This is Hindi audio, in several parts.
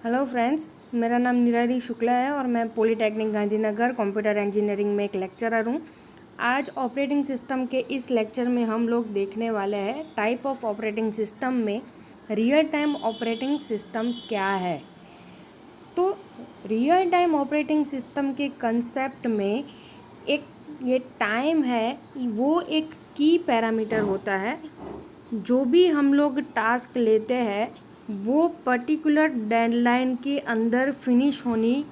हेलो फ्रेंड्स, मेरा नाम निराली शुक्ला है और मैं पॉलीटेक्निक गांधीनगर कंप्यूटर इंजीनियरिंग में एक लेक्चरर हूँ। आज ऑपरेटिंग सिस्टम के इस लेक्चर में हम लोग देखने वाले हैं टाइप ऑफ ऑपरेटिंग सिस्टम में रियल टाइम ऑपरेटिंग सिस्टम क्या है। तो रियल टाइम ऑपरेटिंग सिस्टम के कंसेप्ट में एक ये टाइम है, वो एक की पैरामीटर होता है। जो भी हम लोग टास्क लेते हैं वो पर्टिकुलर डेडलाइन के अंदर फिनिश होनी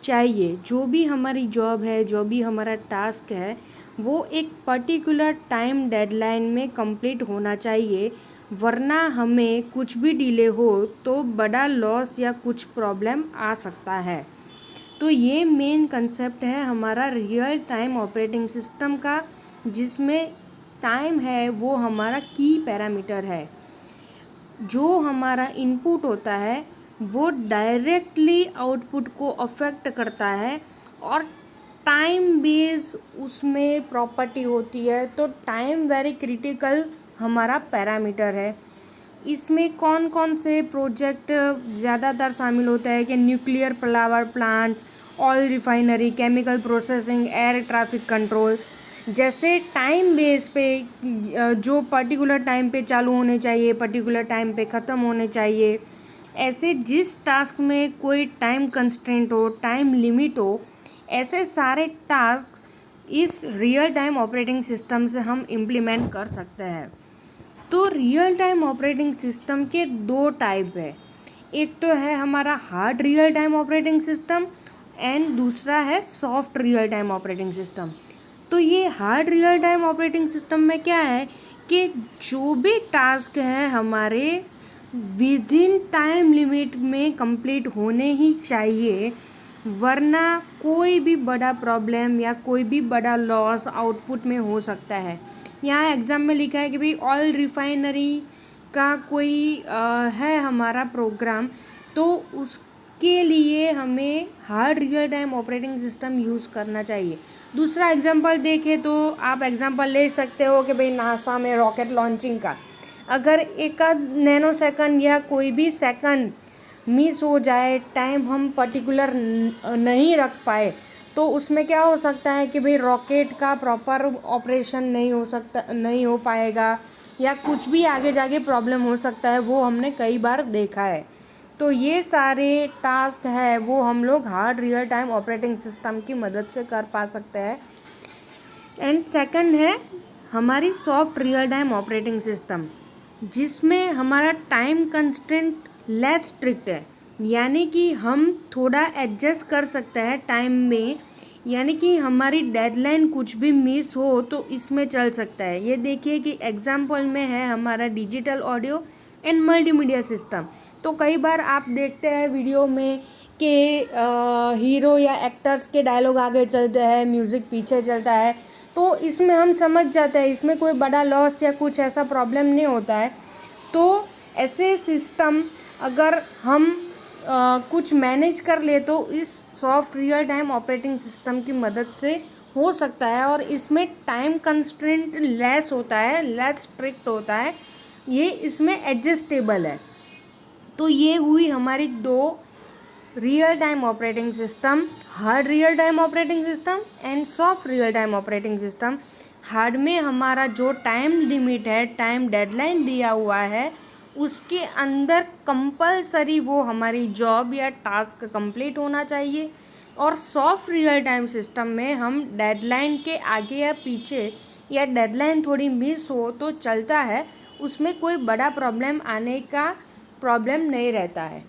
चाहिए। जो भी हमारी जॉब है, जो भी हमारा टास्क है, वो एक पर्टिकुलर टाइम डेडलाइन में कंप्लीट होना चाहिए, वरना हमें कुछ भी डिले हो तो बड़ा लॉस या कुछ प्रॉब्लम आ सकता है। तो ये मेन कंसेप्ट है हमारा रियल टाइम ऑपरेटिंग सिस्टम का, जिसमें टाइम है वो हमारा की पैरामीटर है। जो हमारा इनपुट होता है वो डायरेक्टली आउटपुट को अफेक्ट करता है और टाइम बेस उसमें प्रॉपर्टी होती है। तो टाइम वेरी क्रिटिकल हमारा पैरामीटर है। इसमें कौन कौन से प्रोजेक्ट ज़्यादातर शामिल होता है कि nuclear power plants, oil refinery, chemical processing, air traffic control. जैसे टाइम बेस पे जो पर्टिकुलर टाइम पे चालू होने चाहिए, पर्टिकुलर टाइम पे ख़त्म होने चाहिए, ऐसे जिस टास्क में कोई टाइम कंस्ट्रेंट हो, टाइम लिमिट हो, ऐसे सारे टास्क इस रियल टाइम ऑपरेटिंग सिस्टम से हम इम्प्लीमेंट कर सकते हैं। तो रियल टाइम ऑपरेटिंग सिस्टम के दो टाइप है। एक तो है हमारा hard real time operating system and दूसरा है soft real time operating system. तो ये hard real time operating system में क्या है कि जो भी टास्क है हमारे विद इन टाइम लिमिट में कंप्लीट होने ही चाहिए, वरना कोई भी बड़ा प्रॉब्लम या कोई भी बड़ा लॉस आउटपुट में हो सकता है। यहाँ एग्जाम में लिखा है कि भाई ऑयल रिफाइनरी का कोई है हमारा प्रोग्राम, तो उसके लिए हमें hard real time operating system use करना चाहिए। दूसरा एग्जांपल देखें तो आप एग्जांपल ले सकते हो कि भाई नासा में रॉकेट लॉन्चिंग का, अगर एक आध नैनो सेकंड या कोई भी सेकंड मिस हो जाए, टाइम हम पर्टिकुलर नहीं रख पाए, तो उसमें क्या हो सकता है कि भाई रॉकेट का प्रॉपर ऑपरेशन नहीं हो पाएगा या कुछ भी आगे जाके प्रॉब्लम हो सकता है। वो हमने कई बार देखा है। तो ये सारे टास्क है वो हम लोग hard real time operating system की मदद से कर पा सकते हैं। एंड सेकंड है हमारी soft real time operating system, जिसमें हमारा टाइम कंस्ट्रेंट लेस स्ट्रिक्ट है, यानी कि हम थोड़ा एडजस्ट कर सकते हैं टाइम में, यानी कि हमारी डेडलाइन कुछ भी मिस हो तो इसमें चल सकता है। ये देखिए कि एग्जाम्पल में है हमारा digital audio and multimedia system. तो कई बार आप देखते हैं वीडियो में कि हीरो या एक्टर्स के डायलॉग आगे चलते हैं, म्यूज़िक पीछे चलता है, तो इसमें हम समझ जाते हैं इसमें कोई बड़ा लॉस या कुछ ऐसा प्रॉब्लम नहीं होता है। तो ऐसे सिस्टम अगर हम कुछ मैनेज कर ले तो इस soft real time operating system की मदद से हो सकता है, और इसमें टाइम कंस्ट्रेंट लेस होता है, लेस स्ट्रिक्ट होता है, ये इसमें एडजस्टेबल है। तो ये हुई हमारी दो real time operating system, hard real time operating system and soft real time operating system. Hard में हमारा जो टाइम लिमिट है, टाइम डेडलाइन दिया हुआ है, उसके अंदर कंपलसरी वो हमारी जॉब या टास्क कंप्लीट होना चाहिए। और सॉफ्ट रियल टाइम सिस्टम में हम डेडलाइन के आगे या पीछे या डेडलाइन थोड़ी मिस हो तो चलता है, उसमें कोई बड़ा प्रॉब्लम आने का प्रॉब्लम नहीं रहता है।